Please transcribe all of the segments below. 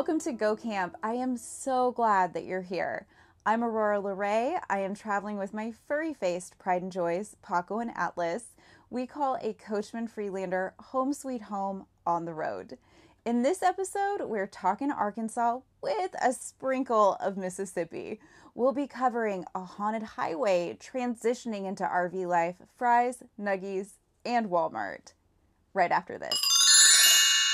Welcome to Go Camp. I am so glad that you're here. I'm Aurora LaRay. I am traveling with my furry-faced pride and joys, Paco and Atlas. We call a Coachmen Freelander home sweet home on the road. In this episode, we're talking Arkansas with a sprinkle of Mississippi. We'll be covering a haunted highway transitioning into RV life, fries, nuggies, and Walmart. Right after this.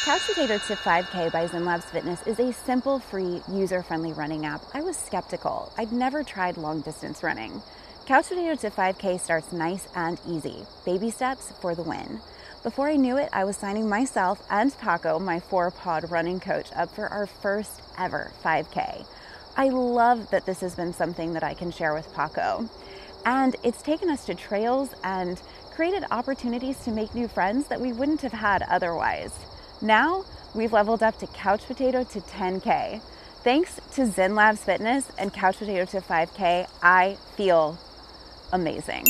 Couch Potato to 5K by Zen Labs Fitness is a simple, free, user-friendly running app. I was skeptical. I'd never tried long-distance running. Couch Potato to 5K starts nice and easy. Baby steps for the win. Before I knew it, I was signing myself and Paco, my 4-pod running coach, up for our first ever 5K. I love that this has been something that I can share with Paco. And it's taken us to trails and created opportunities to make new friends that we wouldn't have had otherwise. Now, we've leveled up to Couch Potato to 10K. Thanks to Zen Labs Fitness and Couch Potato to 5K, I feel amazing.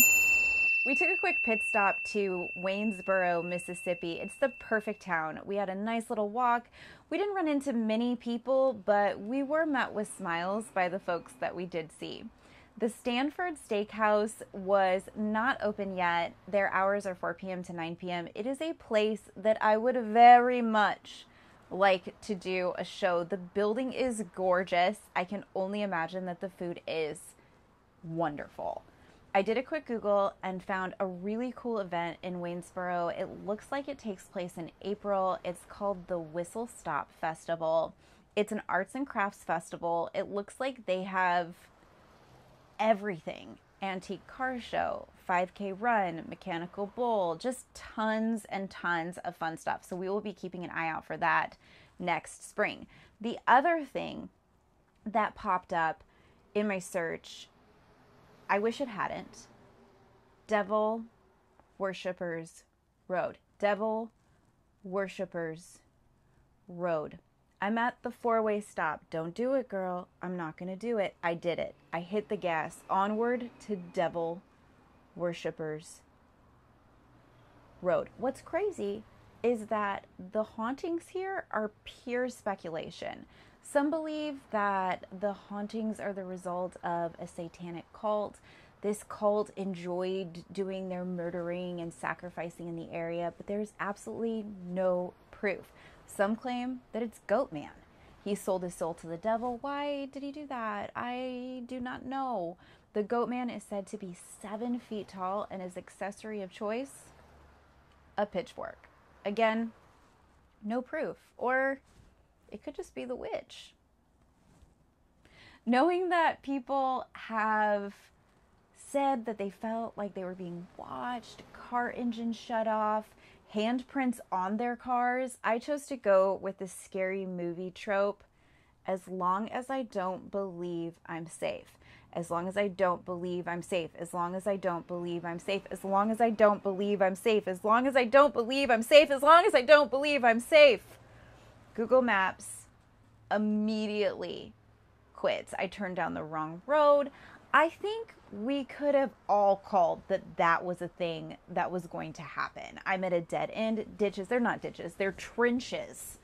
We took a quick pit stop to Waynesboro, Mississippi. It's the perfect town. We had a nice little walk. We didn't run into many people, but we were met with smiles by the folks that we did see. The Stanford Steakhouse was not open yet. Their hours are 4 p.m. to 9 p.m. It is a place that I would very much like to do a show. The building is gorgeous. I can only imagine that the food is wonderful. I did a quick Google and found a really cool event in Waynesboro. It looks like it takes place in April. It's called the Whistle Stop Festival. It's an arts and crafts festival. It looks like they have everything. Antique car show, 5K run, mechanical bull, just tons and tons of fun stuff. So we will be keeping an eye out for that next spring. The other thing that popped up in my search, I wish it hadn't, Devil Worshippers Road. Devil Worshippers Road. I'm at the 4-way stop. Don't do it, girl. I'm not going to do it. I did it. I hit the gas. Onward to Devil Worshippers Road. What's crazy is that the hauntings here are pure speculation. Some believe that the hauntings are the result of a satanic cult. This cult enjoyed doing their murdering and sacrificing in the area, but there's absolutely no proof. Some claim that it's Goatman. He sold his soul to the devil. Why did he do that? I do not know. The Goatman is said to be 7 feet tall, and his accessory of choice, a pitchfork. Again, no proof. Or it could just be the witch. Knowing that people have said that they felt like they were being watched, car engines shut off, handprints on their cars, I chose to go with the scary movie trope. As long as I don't believe I'm safe. As long as I don't believe I'm safe. As long as I don't believe I'm safe. As long as I don't believe I'm safe. As long as I don't believe I'm safe. As long as I don't believe I'm safe. Google Maps immediately quits. I turned down the wrong road. I think we could have all called that was a thing that was going to happen. I'm at a dead end. Ditches, they're not ditches, they're trenches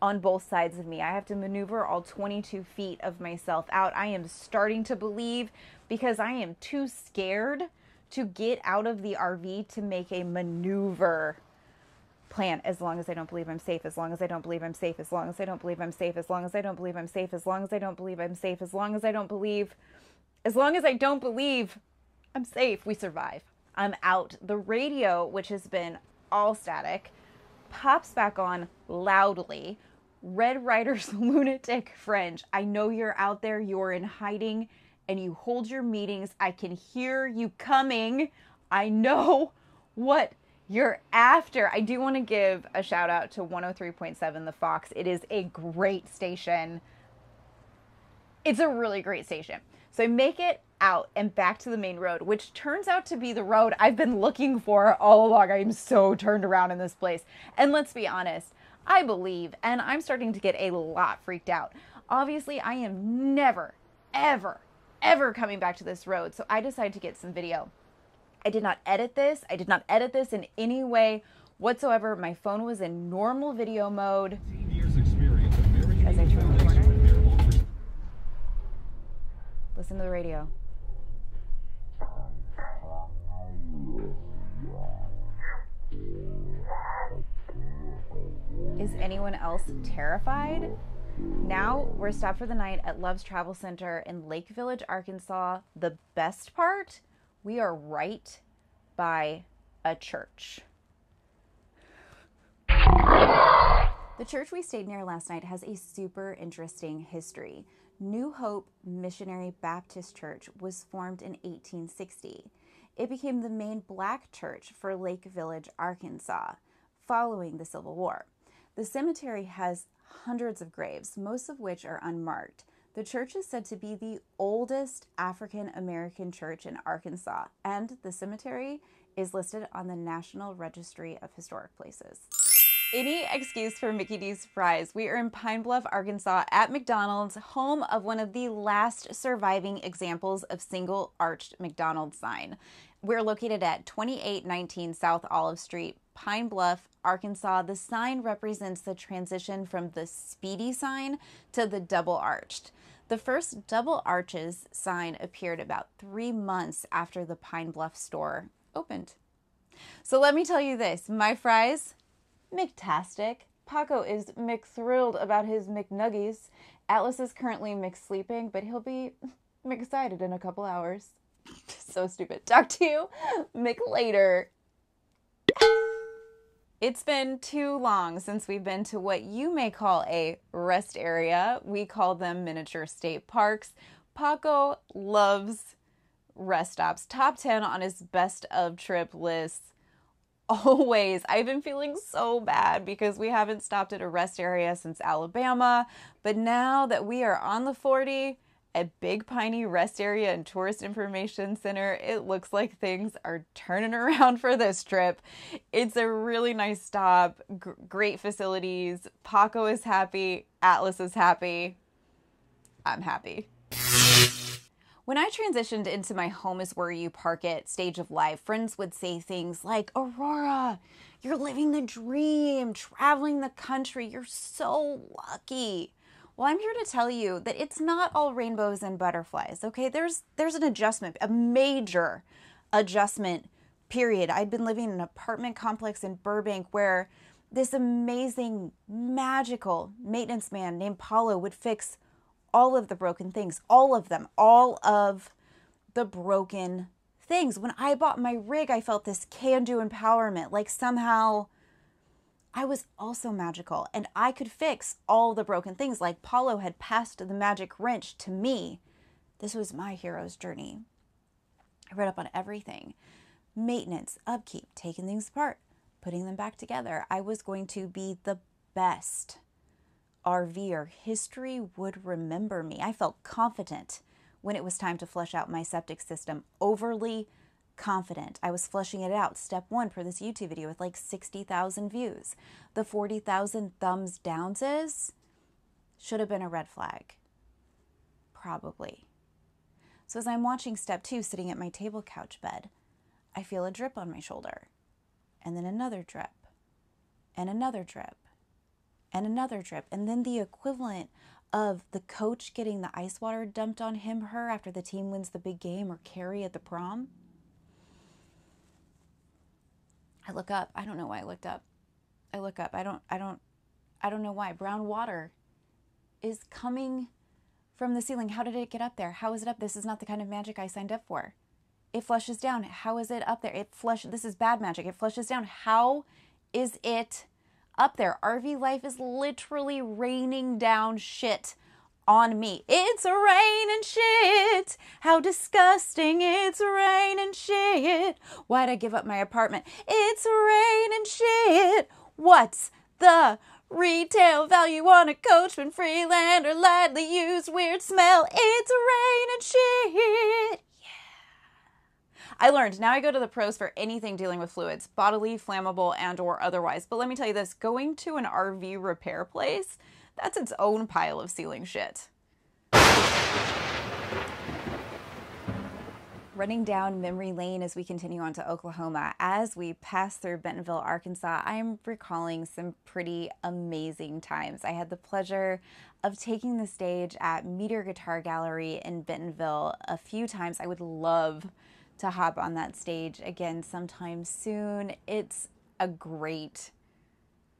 on both sides of me. I have to maneuver all 22 feet of myself out. I am starting to believe, because I am too scared to get out of the RV to make a maneuver plan. As long as I don't believe I'm safe. As long as I don't believe I'm safe. As long as I don't believe I'm safe. As long as I don't believe I'm safe. As long as I don't believe I'm safe. As long as I don't believe I'm safe, we survive. I'm out. The radio, which has been all static, pops back on loudly. Red Rider's Lunatic Fringe. I know you're out there. You're in hiding and you hold your meetings. I can hear you coming. I know what you're after. I do want to give a shout out to 103.7 The Fox. It is a great station. It's a really great station. So I make it out and back to the main road, which turns out to be the road I've been looking for all along. I am so turned around in this place. And let's be honest, I believe, and I'm starting to get a lot freaked out. Obviously, I am never, ever, ever coming back to this road. So I decided to get some video. I did not edit this. I did not edit this in any way whatsoever. My phone was in normal video mode. As I turn Listen to the radio. Is anyone else terrified? Now we're stopped for the night at Love's Travel Center in Lake Village, Arkansas. The best part, we are right by a church. The church we stayed near last night has a super interesting history. New Hope Missionary Baptist Church was formed in 1860. It became the main black church for Lake Village, Arkansas, following the Civil War. The cemetery has hundreds of graves, most of which are unmarked. The church is said to be the oldest African American church in Arkansas, and the cemetery is listed on the National Registry of Historic Places. Any excuse for Mickey D's fries. We are in Pine Bluff, Arkansas at McDonald's, home of one of the last surviving examples of single-arched McDonald's sign. We're located at 2819 South Olive Street, Pine Bluff, Arkansas. The sign represents the transition from the speedy sign to the double-arched. The first double arches sign appeared about 3 months after the Pine Bluff store opened. So let me tell you this, my fries, McTastic. Paco is McThrilled about his McNuggies. Atlas is currently McSleeping, but he'll be McExcited in a couple hours. So stupid. Talk to you McLater. It's been too long since we've been to what you may call a rest area. We call them miniature state parks. Paco loves rest stops. Top 10 on his best of trip list. Always. I've been feeling so bad because we haven't stopped at a rest area since Alabama. But now that we are on the 40 at Big Piney Rest Area and Tourist Information Center, it looks like things are turning around for this trip. It's a really nice stop, great facilities. Paco is happy. Atlas is happy. I'm happy. When I transitioned into my home is where you park it stage of life, friends would say things like, Aurora, you're living the dream, traveling the country, you're so lucky. Well, I'm here to tell you that it's not all rainbows and butterflies, okay? There's an adjustment, a major adjustment period. I'd been living in an apartment complex in Burbank where this amazing, magical maintenance man named Paulo would fix all of the broken things, all of them, all of the broken things. When I bought my rig, I felt this can-do empowerment, like somehow I was also magical and I could fix all the broken things, like Paulo had passed the magic wrench to me. This was my hero's journey. I read up on everything. Maintenance, upkeep, taking things apart, putting them back together. I was going to be the best RVer. History would remember me. I felt confident when it was time to flush out my septic system. Overly confident. I was flushing it out. Step one for this YouTube video with like 60,000 views. The 40,000 thumbs downses should have been a red flag. Probably. So as I'm watching step two, sitting at my table couch bed, I feel a drip on my shoulder. And then another drip. And another drip. And another drip. And then the equivalent of the coach getting the ice water dumped on him or her after the team wins the big game, or Carrie at the prom. I look up. I don't know why I looked up. I look up. I don't know why. Brown water is coming from the ceiling. How did it get up there? How is it up? This is not the kind of magic I signed up for. It flushes down. How is it up there? This is bad magic. It flushes down. How is it up there? RV life is literally raining down shit on me. It's raining shit. How disgusting. It's raining shit. Why'd I give up my apartment? It's raining shit. What's the retail value on a Coachmen Freelander lightly used weird smell? It's raining shit. I learned, now I go to the pros for anything dealing with fluids, bodily, flammable, and or otherwise. But let me tell you this, going to an RV repair place, that's its own pile of ceiling shit. Running down memory lane as we continue on to Oklahoma. As we pass through Bentonville, Arkansas, I'm recalling some pretty amazing times. I had the pleasure of taking the stage at Meteor Guitar Gallery in Bentonville a few times. I would love to hop on that stage again sometime soon. It's a great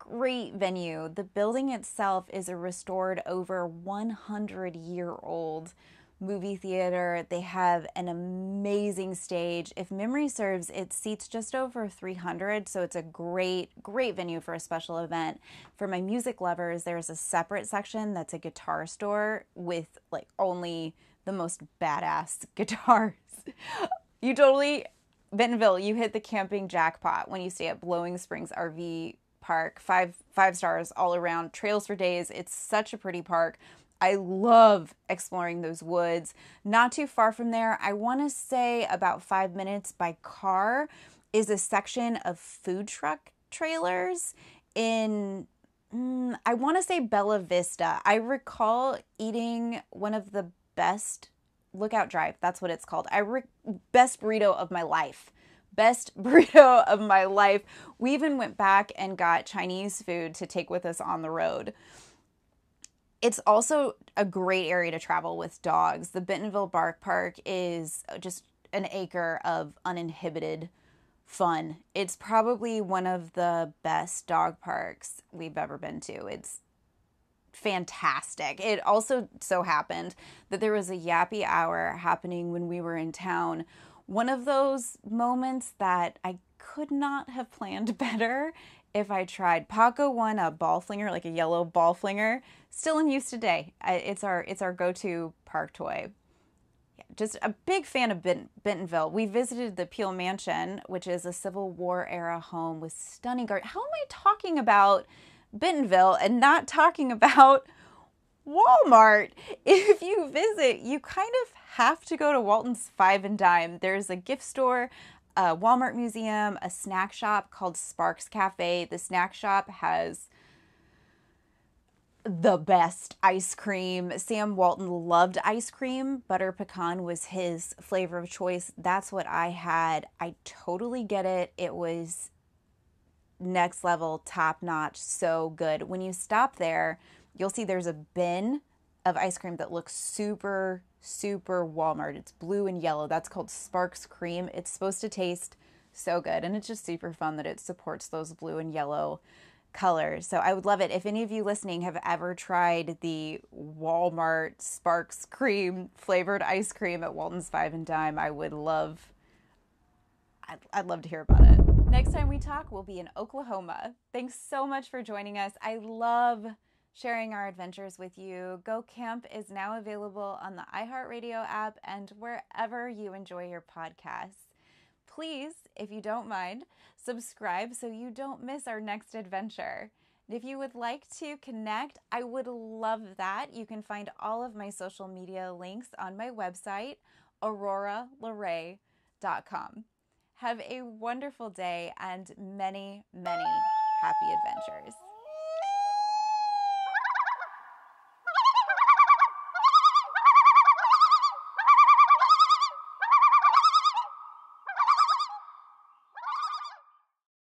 venue. The building itself is a restored over 100-year-old movie theater. They have an amazing stage. If memory serves, it seats just over 300, so it's a great venue for a special event. For my music lovers, there's a separate section that's a guitar store with like only the most badass guitars. You totally, Bentonville, you hit the camping jackpot when you stay at Blowing Springs RV Park. Five stars all around, trails for days. It's such a pretty park. I love exploring those woods. Not too far from there, I want to say about 5 minutes by car, is a section of food truck trailers in, I want to say Bella Vista. I recall eating one of the best, Lookout Drive, that's what it's called. Best burrito of my life. Best burrito of my life. We even went back and got Chinese food to take with us on the road. It's also a great area to travel with dogs. The Bentonville Bark Park is just an acre of uninhibited fun. It's probably one of the best dog parks we've ever been to. It's fantastic. It also so happened that there was a yappy hour happening when we were in town. One of those moments that I could not have planned better if I tried. Paco won a ball flinger, like a yellow ball flinger, still in use today. It's our go-to park toy. Yeah, just a big fan of Bentonville. We visited the Peel Mansion, which is a Civil War era home with stunning gardens. How am I talking about Bentonville and not talking about Walmart? If you visit, you kind of have to go to Walton's Five and Dime. There's a gift store, a Walmart museum, a snack shop called Sparks Cafe. The snack shop has the best ice cream. Sam Walton loved ice cream. Butter pecan was his flavor of choice. That's what I had. I totally get it. It was next level, top notch, so good. When you stop there, you'll see there's a bin of ice cream that looks super Walmart. It's blue and yellow. That's called Sparks Cream. It's supposed to taste so good, and it's just super fun that it supports those blue and yellow colors. So I would love it if any of you listening have ever tried the Walmart Sparks Cream flavored ice cream at Walton's Five and Dime. I'd love to hear about it. Next time we talk, we'll be in Oklahoma. Thanks so much for joining us. I love sharing our adventures with you. Go Camp is now available on the iHeartRadio app and wherever you enjoy your podcasts. Please, if you don't mind, subscribe so you don't miss our next adventure. And if you would like to connect, I would love that. You can find all of my social media links on my website, auroralaray.com. Have a wonderful day and many happy adventures.